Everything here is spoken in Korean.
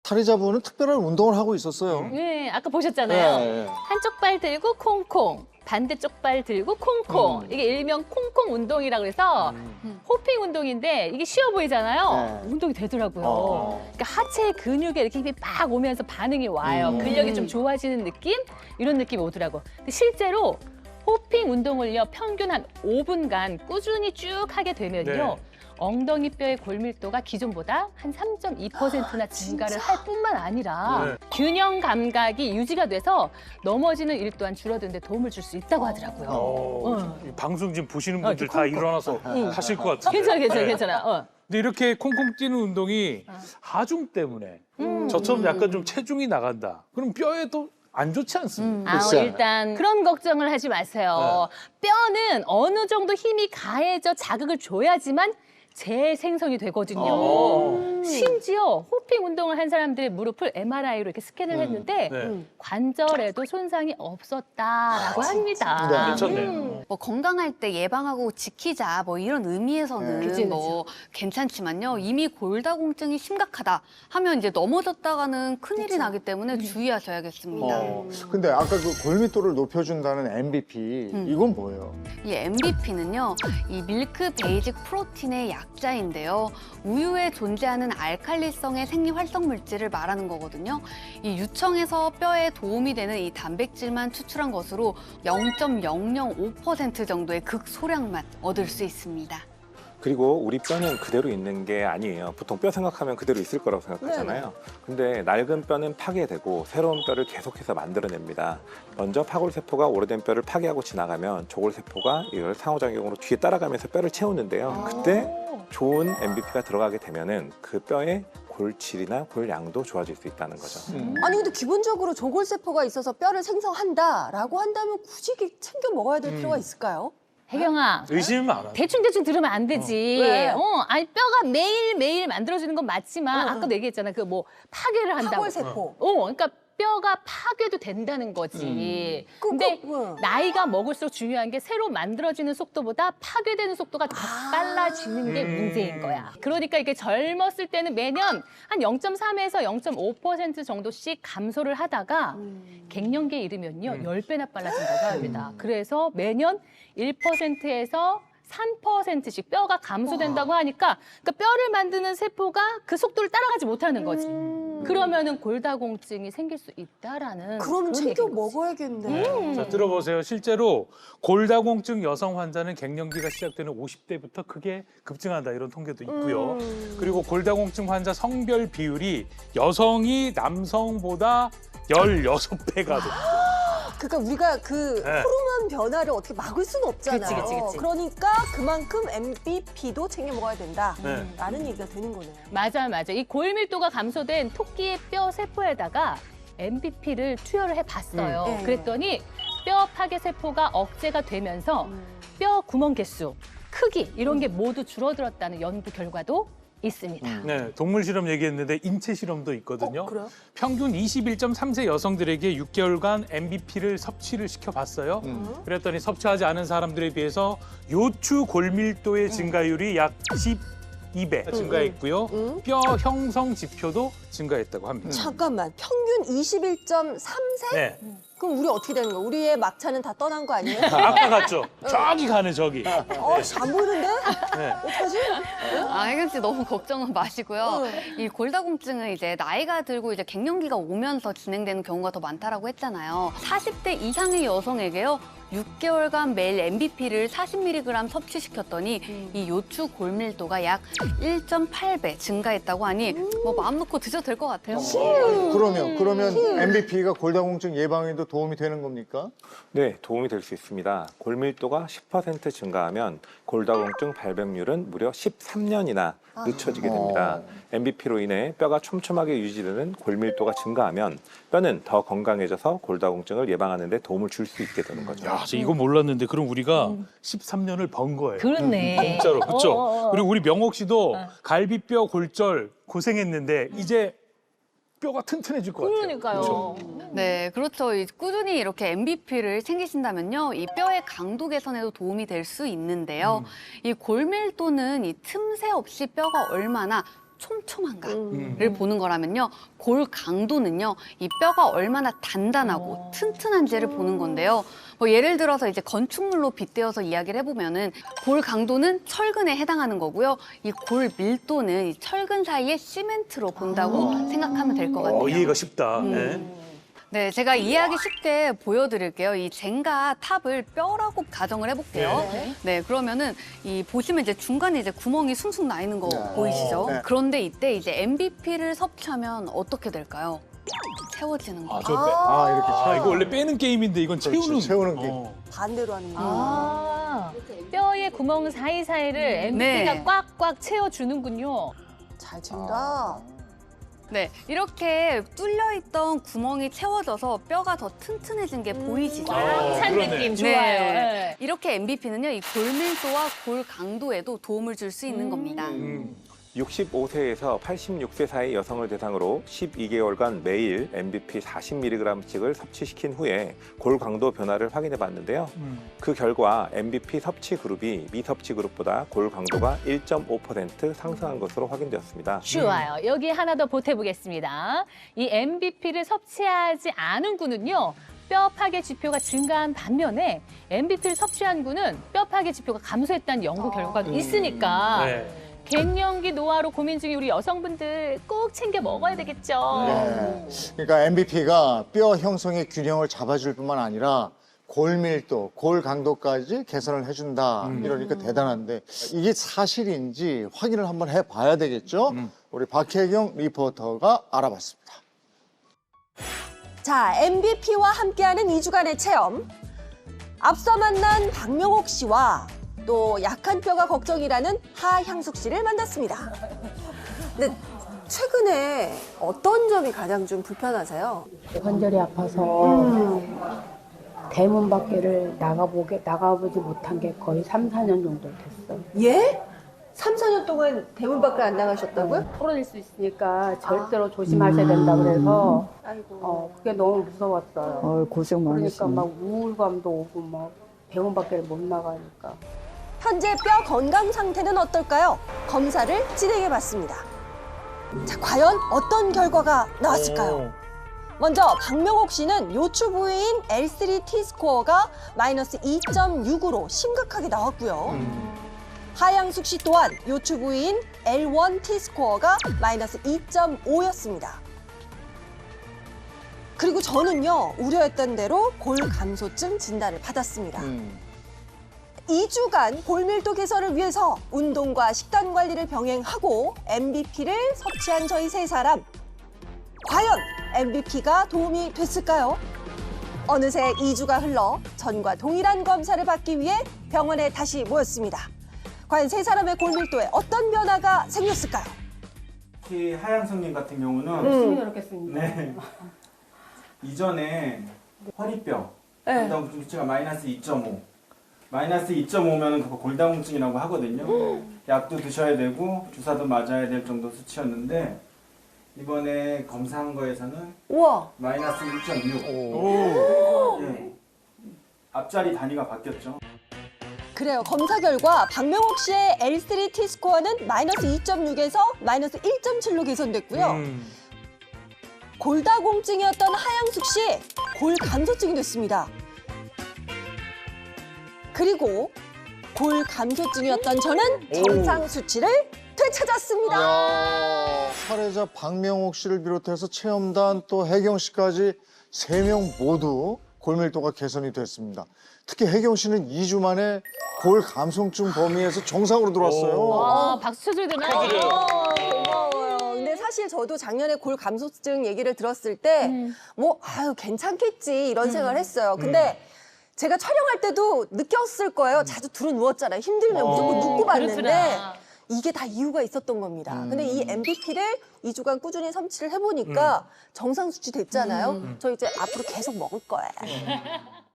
탈의자분은 특별한 운동을 하고 있었어요. 네, 아까 보셨잖아요. 네. 한쪽 발 들고 콩콩, 반대쪽 발 들고 콩콩. 이게 일명 콩콩 운동이라고 해서 호핑 운동인데 이게 쉬워 보이잖아요. 네. 운동이 되더라고요. 어. 그러니까 하체 근육에 이렇게 힘이 막 오면서 반응이 와요. 근력이 좀 좋아지는 느낌? 이런 느낌이 오더라고. 근데 실제로 호핑 운동을요, 평균 한 5분간 꾸준히 쭉 하게 되면요. 네. 엉덩이 뼈의 골밀도가 기존보다 한 3.2%나 증가를 할 뿐만 아니라 네. 균형 감각이 유지가 돼서 넘어지는 일 또한 줄어드는 데 도움을 줄 수 있다고 하더라고요. 이 방송 지금 보시는 분들 다 일어나서 하실 것 같은데. 괜찮아. 근데 이렇게 콩콩 뛰는 운동이 하중 때문에 저처럼 약간 좀 체중이 나간다. 그럼 뼈에도 안 좋지 않습니까? 글쎄. 일단 그런 걱정을 하지 마세요. 뼈는 어느 정도 힘이 가해져 자극을 줘야지만 재생성이 되거든요. 심지어 호핑 운동을 한 사람들의 무릎을 MRI로 이렇게 스캔을 했는데 네. 관절에도 손상이 없었다라고 합니다. 네. 괜찮네요. 뭐 건강할 때 예방하고 지키자 뭐 이런 의미에서는 그치. 뭐 괜찮지만요. 이미 골다공증이 심각하다 하면 이제 넘어졌다가는 큰일이 나기 때문에 주의하셔야겠습니다. 근데 아까 그 골밀도를 높여준다는 MVP, 이건 뭐예요? 이 MBP는요, 이 밀크 베이직 프로틴의 약자인데요. 우유에 존재하는 알칼리성의 생리 활성 물질을 말하는 거거든요. 이 유청에서 뼈에 도움이 되는 이 단백질만 추출한 것으로 0.005% 정도의 극소량만 얻을 수 있습니다. 그리고 우리 뼈는 그대로 있는 게 아니에요. 보통 뼈 생각하면 그대로 있을 거라고 생각하잖아요. 근데 낡은 뼈는 파괴되고 새로운 뼈를 계속해서 만들어냅니다. 먼저 파골세포가 오래된 뼈를 파괴하고 지나가면 조골세포가 이걸 상호작용으로 뒤에 따라가면서 뼈를 채우는데요. 그때 좋은 MBP가 들어가게 되면은 그 뼈의 골질이나 골양도 좋아질 수 있다는 거죠. 아니 근데 기본적으로 조골세포가 있어서 뼈를 생성한다라고 한다면 굳이 이렇게 챙겨 먹어야 될 필요가 있을까요? 혜경아, 의심은 안 하죠. 대충 들으면 안 되지. 왜? 아니 뼈가 매일 만들어지는 건 맞지만 아까도 얘기했잖아. 그 뭐 파괴를 한다고. 파골세포. 그러니까 뼈가 파괴도 된다는 거지. 근데 나이가 먹을수록 중요한 게 새로 만들어지는 속도보다 파괴되는 속도가 더 빨라지는 게 문제인 거야. 그러니까 이게 젊었을 때는 매년 한 0.3에서 0.5% 정도씩 감소를 하다가 갱년기에 이르면요, 10배나 빨라진다고 합니다. 그래서 매년 1%에서 3%씩 뼈가 감소된다고 하니까 그러니까 뼈를 만드는 세포가 그 속도를 따라가지 못하는 거지. 그러면은 골다공증이 생길 수 있다라는 그럼 그런 챙겨 얘기인 거지. 먹어야겠네. 자, 들어보세요. 실제로 골다공증 여성 환자는 갱년기가 시작되는 50대부터 크게 급증한다 이런 통계도 있고요. 그리고 골다공증 환자 성별 비율이 여성이 남성보다 16배가 높아요. 그러니까 우리가 그 네. 호르몬 변화를 어떻게 막을 수는 없잖아요. 그치. 그러니까 그만큼 MBP도 챙겨 먹어야 된다라는 얘기가 되는 거네요. 맞아. 이 골밀도가 감소된 토끼의 뼈 세포에다가 MBP를 투여를 해봤어요. 네. 그랬더니 뼈 파괴 세포가 억제가 되면서 뼈 구멍 개수, 크기 이런 게 모두 줄어들었다는 연구 결과도 있습니다. 네, 동물 실험 얘기했는데 인체 실험도 있거든요. 그래요? 평균 21.3세 여성들에게 6개월간 MBP를 섭취를 시켜봤어요. 그랬더니 섭취하지 않은 사람들에 비해서 요추 골밀도의 증가율이 약 12배 증가했고요. 뼈 형성 지표도 증가했다고 합니다. 잠깐만, 평균 21.3세? 네, 그럼 우리 어떻게 되는 거야? 우리의 막차는 다 떠난 거 아니에요? 아까 갔죠? 저기 가네, 저기. 안 보이는데? 네. 어떡하지? 혜경 씨 너무 걱정은 마시고요. 이 골다공증은 이제 나이가 들고 이제 갱년기가 오면서 진행되는 경우가 더 많다라고 했잖아요. 40대 이상의 여성에게요, 6개월간 매일 MBP를 40mg 섭취시켰더니 이 요추 골밀도가 약 1.8배 증가했다고 하니 뭐 마음 놓고 드셔도 될 것 같아요. 그러면 MVP가 골다공증 예방에도 도움이 되는 겁니까? 네, 도움이 될 수 있습니다. 골밀도가 10% 증가하면 골다공증 발병률은 무려 13년이나 늦춰지게 됩니다. MBP로 인해 뼈가 촘촘하게 유지되는 골밀도가 증가하면 뼈는 더 건강해져서 골다공증을 예방하는 데 도움을 줄 수 있게 되는 거죠. 야, 저 이거 몰랐는데 그럼 우리가 13년을 번 거예요. 그렇네. 진짜로, 그렇죠? 그리고 우리 명옥 씨도 갈비뼈 골절 고생했는데 이제 뼈가 튼튼해질 것 같아요. 그러니까요. 네, 그렇죠. 꾸준히 이렇게 MBP를 챙기신다면요, 이 뼈의 강도 개선에도 도움이 될 수 있는데요. 이 골밀도는 이 틈새 없이 뼈가 얼마나 촘촘한가를 보는 거라면요. 골 강도는요. 이 뼈가 얼마나 단단하고 튼튼한지를 보는 건데요. 뭐 예를 들어서 이제 건축물로 빗대어서 이야기를 해보면은 골 강도는 철근에 해당하는 거고요. 이 골 밀도는 이 철근 사이의 시멘트로 본다고 생각하면 될 것 같아요. 이해가 쉽다. 네. 네, 제가 이해하기 쉽게 보여드릴게요. 이 젠가 탑을 뼈라고 가정을 해볼게요. 네, 그러면은 이 보시면 이제 중간에 이제 구멍이 숭숭 나 있는 거 보이시죠? 네. 그런데 이때 이제 MBP를 섭취하면 어떻게 될까요? 채워지는 거예요. 이렇게 아, 이거 원래 빼는 게임인데 이건 그렇지, 채우는 게임. 반대로 하는 거. 뼈의 구멍 사이사이를 MBP가 네. 꽉꽉 채워주는군요. 잘 채운다. 네, 이렇게 뚫려있던 구멍이 채워져서 뼈가 더 튼튼해진 게 보이시죠? 찬 그러네. 느낌 좋아요. 네. 이렇게 MBP는요, 이 골밀도와 골 강도에도 도움을 줄 수 있는 겁니다. 65세에서 86세 사이 여성을 대상으로 12개월간 매일 MBP 40mg씩을 섭취시킨 후에 골 강도 변화를 확인해 봤는데요. 그 결과 MBP 섭취 그룹이 미섭취 그룹보다 골 강도가 1.5% 상승한 것으로 확인되었습니다. 좋아요. 여기 하나 더 보태보겠습니다. 이 MBP를 섭취하지 않은 군은요. 뼈 파괴 지표가 증가한 반면에 MBP를 섭취한 군은 뼈 파괴 지표가 감소했다는 연구 결과도 있으니까 네. 갱년기 노화로 고민 중인 우리 여성분들 꼭 챙겨 먹어야 되겠죠. 네. 그러니까 MBP가 뼈 형성의 균형을 잡아줄 뿐만 아니라 골 밀도, 골 강도까지 개선을 해준다. 이러니까 대단한데 이게 사실인지 확인을 한번 해봐야 되겠죠? 우리 박혜경 리포터가 알아봤습니다. 자, MBP와 함께하는 2주간의 체험. 앞서 만난 박명옥 씨와 또 약한 뼈가 걱정이라는 하향숙 씨를 만났습니다. 근데 최근에 어떤 점이 가장 좀 불편하세요? 관절이 아파서 대문 밖에를 나가보지 못한 게 거의 3, 4년 정도 됐어요. 예? 3, 4년 동안 대문 밖을 안 나가셨다고요? 풀어질 수 있으니까 절대로 조심하셔야 된다 그래서 그게 너무 무서웠어요. 고생 그러니까 많으시네. 막 우울감도 오고 막 대문 밖에 못 나가니까. 현재 뼈 건강 상태는 어떨까요? 검사를 진행해 봤습니다. 자, 과연 어떤 결과가 나왔을까요? 먼저 박명옥 씨는 요추 부위인 L3 T스코어가 마이너스 2.6으로 심각하게 나왔고요. 하양숙 씨 또한 요추 부위인 L1 T스코어가 마이너스 2.5였습니다. 그리고 저는요, 우려했던 대로 골 감소증 진단을 받았습니다. 2주간 골밀도 개선을 위해서 운동과 식단 관리를 병행하고 MBP를 섭취한 저희 세 사람. 과연 MBP가 도움이 됐을까요? 어느새 2주가 흘러 전과 동일한 검사를 받기 위해 병원에 다시 모였습니다. 과연 세 사람의 골밀도에 어떤 변화가 생겼을까요? 특히 하양숙님 같은 경우는 이렇게 씁니다. 네. 이전에 허리뼈 골다공증 수치가 마이너스 2.5. 마이너스 2.5면은 그거 골다공증이라고 하거든요. 약도 드셔야 되고 주사도 맞아야 될 정도 수치였는데 이번에 검사한 거에서는 우와. 마이너스 1.6. 예. 앞자리 단위가 바뀌었죠. 그래요. 검사 결과 박명옥 씨의 L3 T스코어는 마이너스 2.6에서 마이너스 1.7로 개선됐고요. 골다공증이었던 하양숙 씨, 골 감소증이 됐습니다. 그리고 골 감소증이었던 저는 정상 수치를 되찾았습니다. 이야, 사례자 박명옥 씨를 비롯해서 체험단 또 혜경 씨까지 3명 모두 골밀도가 개선이 됐습니다. 특히 혜경 씨는 2주 만에 골 감소증 범위에서 정상으로 들어왔어요. 와, 박수 쳐줘야 되나요? 고마워요. 근데 사실 저도 작년에 골 감소증 얘기를 들었을 때 뭐 아유 괜찮겠지 이런 생각을 했어요. 근데 제가 촬영할 때도 느꼈을 거예요. 자주 들어 누웠잖아요. 힘들면 무조건 눕고 봤는데 그렇구나. 이게 다 이유가 있었던 겁니다. 근데 이 MBP를 2주간 꾸준히 섭취를 해보니까 정상 수치 됐잖아요. 저 이제 앞으로 계속 먹을 거예요.